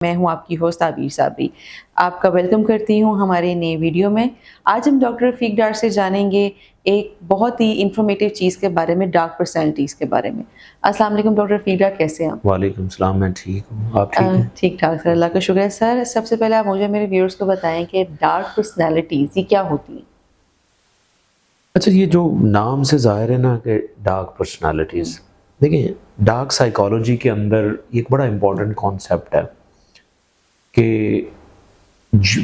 मैं हूं आपकी होस्ट आबिर साबरी। आपका वेलकम करती हूं हमारे नए वीडियो में। आज हम डॉक्टर रफीक डार से जानेंगे एक बहुत ही इंफॉर्मेटिव चीज़ के बारे में, डार्क पर्सनैलिटीज़ के बारे में। अस्सलाम वालेकुम डॉक्टर रफीक डार, कैसे हैं आप? वालेकुम सलाम, मैं ठीक हूँ। आप ठीक हैं? ठीक ठाक सर, अल्लाह का शुक्र है। सर, सबसे पहले आप मुझे मेरे व्यूअर्स को बताएं कि डार्क पर्सनैलिटीज़ ये क्या होती हैं? अच्छा, ये जो नाम से ज़ाहिर है ना कि डार्क पर्सनालिटीज़, देखिए डार्क साइकोलॉजी के अंदर एक बड़ा इम्पोर्टेंट कॉन्सेप्ट है कि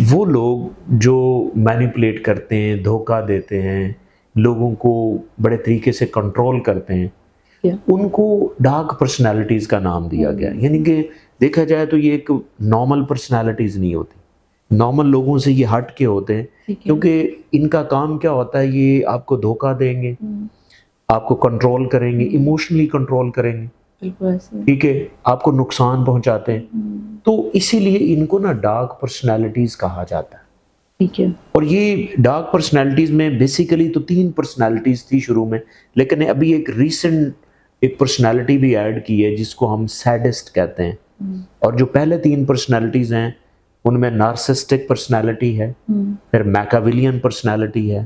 वो लोग जो मैनिपुलेट करते हैं, धोखा देते हैं, लोगों को बड़े तरीके से कंट्रोल करते हैं, उनको डार्क पर्सनालिटीज़ का नाम दिया गया। यानी कि देखा जाए तो ये एक नॉर्मल पर्सनालिटीज़ नहीं होती। नॉर्मल लोगों से ये हट के होते हैं, क्योंकि इनका काम क्या होता है, ये आपको धोखा देंगे, आपको कंट्रोल करेंगे, इमोशनली कंट्रोल करेंगे, ठीक है, आपको नुकसान पहुंचाते हैं। तो इसीलिए इनको ना डार्क पर्सनालिटीज़ कहा जाता है। ठीक है। और ये डार्क पर्सनालिटीज़ में बेसिकली तो 3 पर्सनालिटीज़ थी शुरू में, लेकिन अभी एक रीसेंट एक पर्सनालिटी भी ऐड की है जिसको हम सैडिस्ट कहते हैं। और जो पहले 3 पर्सनालिटीज़ हैं उनमें नार्सिसिस्टिक पर्सनालिटी है, फिर मैकाविलियन पर्सनालिटी है,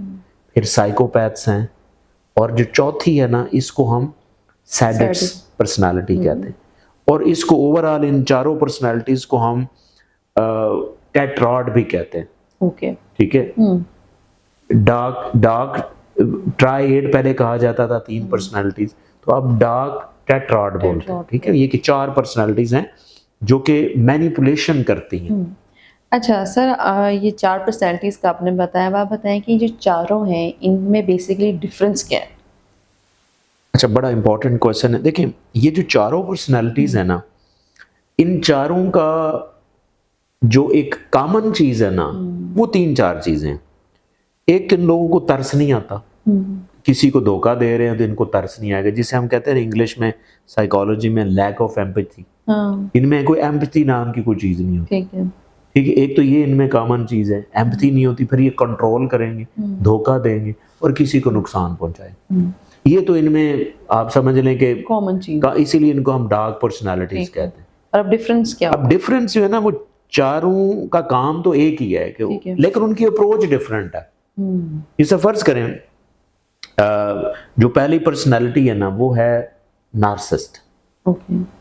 फिर साइकोपैथ्स हैं, और जो चौथी है ना, इसको हम सैडिस्ट पर्सनालिटी कहते हैं। और इसको ओवरऑल इन चारों पर्सनालिटीज़ को हम टेट्राड भी कहते हैं। ओके। ठीक है। डार्क डार्क ट्राइड पहले कहा जाता था 3 पर्सनालिटीज़, तो अब डार्क टेट्राड बोलते हैं। ठीक है, ये कि 4 पर्सनालिटीज़ हैं जो कि मैनिपुलेशन करती हैं। अच्छा सर, ये 4 पर्सनैलिटीज़ का आपने बताया, अब आप बताएं कि जो चारों हैं इनमें बेसिकली डिफरेंस क्या है? अच्छा, बड़ा इंपॉर्टेंट क्वेश्चन है। देखिए, ये जो चारों पर्सनैलिटीज़ है ना, इन चारों का जो एक कॉमन चीज़ है ना, वो 3-4 चीज़ें हैं। एक, इन लोगों को तरस नहीं आता। किसी को धोखा दे रहे हैं तो इनको तरस नहीं आएगा, जिसे हम कहते हैं इंग्लिश में, साइकोलॉजी में, लैक ऑफ एम्पैथी। इनमें कोई एम्पैथी नाम की कोई चीज़ नहीं होती। ठीक है। ठीक है, एक तो ये इनमें कॉमन चीज़ है, एम्पैथी नहीं होती। फिर ये कंट्रोल करेंगे, धोखा देंगे और किसी को नुकसान पहुंचाएंगे। ये तो इनमें आप समझ लें कि कॉमन चीज़, इसीलिए इनको हम डार्क पर्सनालिटीज़ कहते हैं। और अब डिफरेंस क्या? अब डिफरेंस जो है ना, वो चारों का काम तो एक ही है कि लेकिन उनकी अप्रोच डिफरेंट है। जैसे फर्ज करें, जो पहली पर्सनालिटी है ना, वो है नार्सिसिस्ट।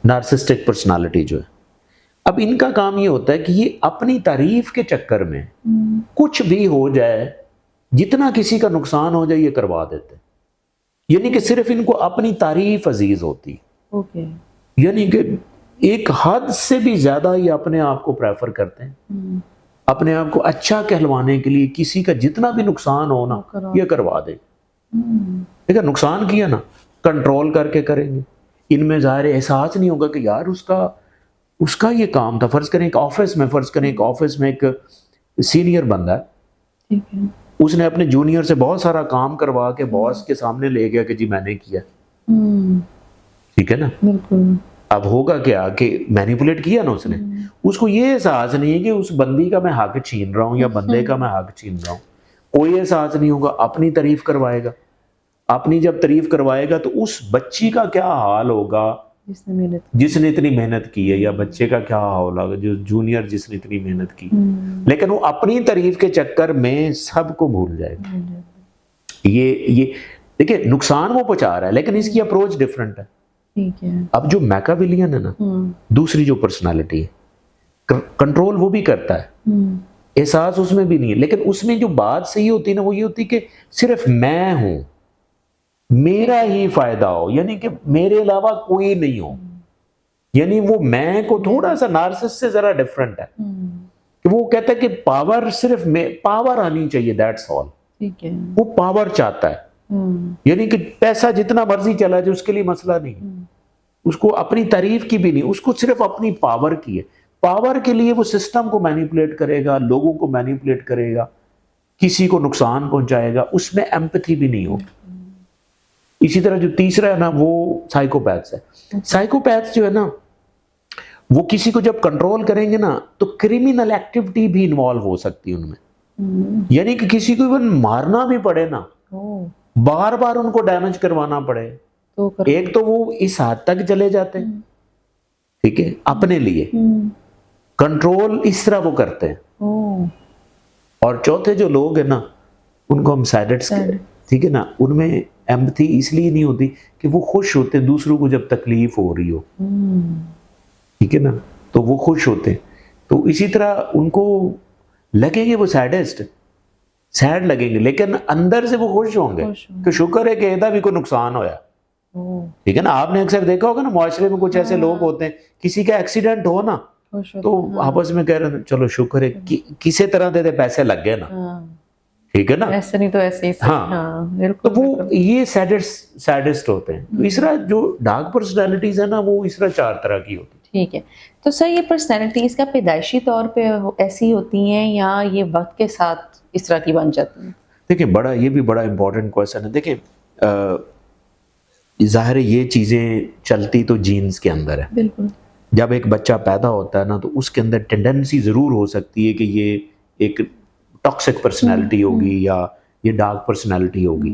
नार्सिसिस्टिक पर्सनालिटी जो है, अब इनका काम ये होता है कि ये अपनी तारीफ के चक्कर में कुछ भी हो जाए, जितना किसी का नुकसान हो जाए, ये करवा देते हैं। यानी कि सिर्फ इनको अपनी तारीफ अजीज होती। यानी कि एक हद से भी ज्यादा ये अपने आप को प्रेफर करते हैं। अपने आप को अच्छा कहलवाने के लिए किसी का जितना भी नुकसान हो ना, ये करवा दे। ठीक है, नुकसान किया ना, कंट्रोल करके करेंगे। इनमें ज़ाहिर एहसास नहीं होगा कि यार उसका ये काम था। फर्ज करें एक ऑफिस में एक सीनियर बंदा है, ठीक है, उसने अपने जूनियर से बहुत सारा काम करवा के बॉस के सामने ले गया कि जी मैंने किया। ठीक है ना, बिल्कुल। अब होगा क्या कि मैनिपुलेट किया ना उसने, उसको ये एहसास नहीं है कि उस बंदी का मैं हक छीन रहा हूँ या बंदे का मैं हक छीन रहा हूँ। कोई एहसास नहीं होगा, अपनी तारीफ करवाएगा। अपनी जब तारीफ करवाएगा तो उस बच्ची का क्या हाल होगा जिसने इतनी मेहनत की है, या बच्चे का क्या हाल होगा जो जूनियर जिसने इतनी मेहनत की। लेकिन वो अपनी तारीफ के चक्कर में सबको भूल जाएगा। ये देखिए, नुकसान वो पहुंचा रहा है, लेकिन इसकी अप्रोच डिफरेंट है। ठीक है। अब जो मैकाविलियन है ना, दूसरी जो पर्सनालिटी है, कंट्रोल वो भी करता है, एहसास उसमें भी नहीं है, लेकिन उसमें जो बात सही होती है ना, वो ये होती है कि सिर्फ मैं हूं, मेरा ही फायदा हो, यानी कि मेरे अलावा कोई नहीं हो। यानी वो मैं को थोड़ा सा नार्सिसिस्ट से जरा डिफरेंट है कि वो कहता है कि पावर सिर्फ पावर आनी चाहिए, दैट्स ऑल। ठीक है, वो पावर चाहता है। यानी कि पैसा जितना मर्जी चला जाए उसके लिए मसला नहीं, उसको अपनी तारीफ की भी नहीं, उसको सिर्फ अपनी पावर की है। पावर के लिए वो सिस्टम को मैनिपुलेट करेगा, लोगों को मैनिपुलेट करेगा, किसी को नुकसान पहुंचाएगा, उसमें एम्पैथी भी नहीं होगी। इसी तरह जो तीसरा है ना, वो साइकोपैथ्स है। साइकोपैथ्स जो है ना, वो किसी को जब कंट्रोल करेंगे ना, तो क्रिमिनल एक्टिविटी भी इन्वॉल्व हो सकती है उनमें। यानी कि किसी को इवन मारना भी पड़े ना, बार बार उनको डैमेज करवाना पड़े, एक तो वो इस हद तक चले जाते हैं। ठीक है, अपने लिए। कंट्रोल इस तरह वो करते हैं। ओह, और चौथे जो लोग हैं ना, उनको हम सैडिस्ट कहते हैं, ठीक है ना, उनमें एम्पैथी इसलिए नहीं होती कि वो खुश होते हैं दूसरों को जब तकलीफ हो रही हो, ठीक है ना, तो वो खुश होते हैं। तो इसी तरह उनको लगेंगे वो सैडिस्ट, सैड लगेंगे, लेकिन अंदर से वो खुश होंगे कि शुक्र है कि एदा भी कोई नुकसान होया, ठीक है ना। आपने अक्सर देखा होगा ना, मुआशरे में कुछ ऐसे लोग होते हैं, किसी का एक्सीडेंट हो ना तो आपस में कह रहे हैं चलो शुक्र है किसी तरह दे पैसे लग गए ना, ठीक है ना, ऐसे नहीं तो ऐसे ही सही। हाँ, तो वो ये सैडिस्ट होते हैं। तो इस तरह जो डार्क पर्सनैलिटीज है ना, वो इस तरह 4 तरह की होती है। ठीक है, तो सर ये पर्सनैलिटीज का पैदाइशी तौर पे ऐसी होती हैं या ये वक्त के साथ इस तरह की बन जाती हैं? देखिए, ये भी बड़ा इंपॉर्टेंट क्वेश्चन है। देखिए, जाहिर है ये चीज़ें चलती तो जीन्स के अंदर है। बिल्कुल। जब एक बच्चा पैदा होता है ना, तो उसके अंदर टेंडेंसी ज़रूर हो सकती है कि ये एक टॉक्सिक पर्सनैलिटी होगी या ये डार्क पर्सनैलिटी होगी,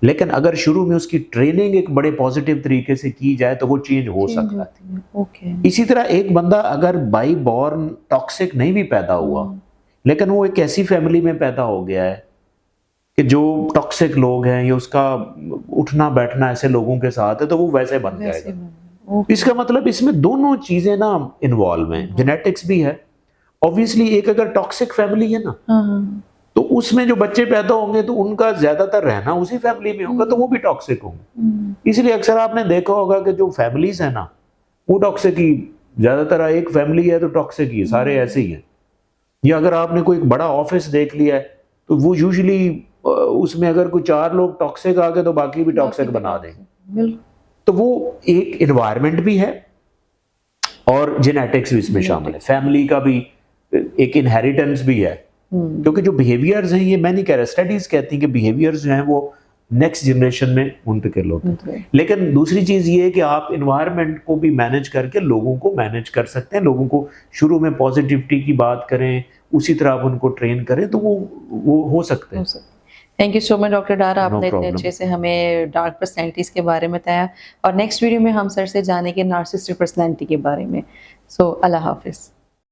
लेकिन अगर शुरू में उसकी ट्रेनिंग एक बड़े पॉजिटिव तरीके से की जाए तो वो चेंज हो सकता है। ओके। इसी तरह एक बंदा अगर बाई बॉर्न टॉक्सिक नहीं भी पैदा हुआ, लेकिन वो एक ऐसी फैमिली में पैदा हो गया है कि जो टॉक्सिक लोग हैं या उसका उठना बैठना ऐसे लोगों के साथ है, तो वो वैसे बन जाएगा। इसका मतलब इसमें दोनों चीजें ना इन्वॉल्व हैं, जेनेटिक्स भी है। ऑब्वियसली एक अगर टॉक्सिक फैमिली है ना, तो उसमें जो बच्चे पैदा होंगे तो उनका ज्यादातर रहना उसी फैमिली में होगा, तो वो भी टॉक्सिक होंगे। इसलिए अक्सर आपने देखा होगा कि जो फैमिलीज है ना, वो टॉक्सिक ही ज्यादातर, एक फैमिली है तो टॉक्सिक ही सारे ऐसे ही हैं। या अगर आपने कोई बड़ा ऑफिस देख लिया है तो वो यूजुअली उसमें अगर कोई 4 लोग टॉक्सिक आ गए तो बाकी भी टॉक्सिक बना देंगे। तो वो एक एनवायरनमेंट भी है और जेनेटिक्स भी इसमें शामिल है, फैमिली का भी एक इनहेरिटेंस भी है। क्योंकि जो बिहेवियर्स हैं, ये मैं नहीं कह रहा, स्टडीज कहती हैं कि बिहेवियर्स जो हैं वो नेक्स्ट जनरेशन में मुंतकिल होते हैं। लेकिन दूसरी चीज ये है कि आप इन्वायरमेंट को भी मैनेज करके लोगों को मैनेज कर सकते हैं। लोगों को शुरू में पॉजिटिविटी की बात करें, उसी तरह आप उनको ट्रेन करें तो वो हो सकते हैं। Thank you so much doctor Dar, आपने इतने अच्छे से हमें डार्क पर्सनैलिटीज़ के बारे में बताया, और नेक्स्ट वीडियो में हम सर से जानेंगे नार्सिसिस्टिक पर्सनैलिटी के बारे में। सो अल्लाह हाफिज़।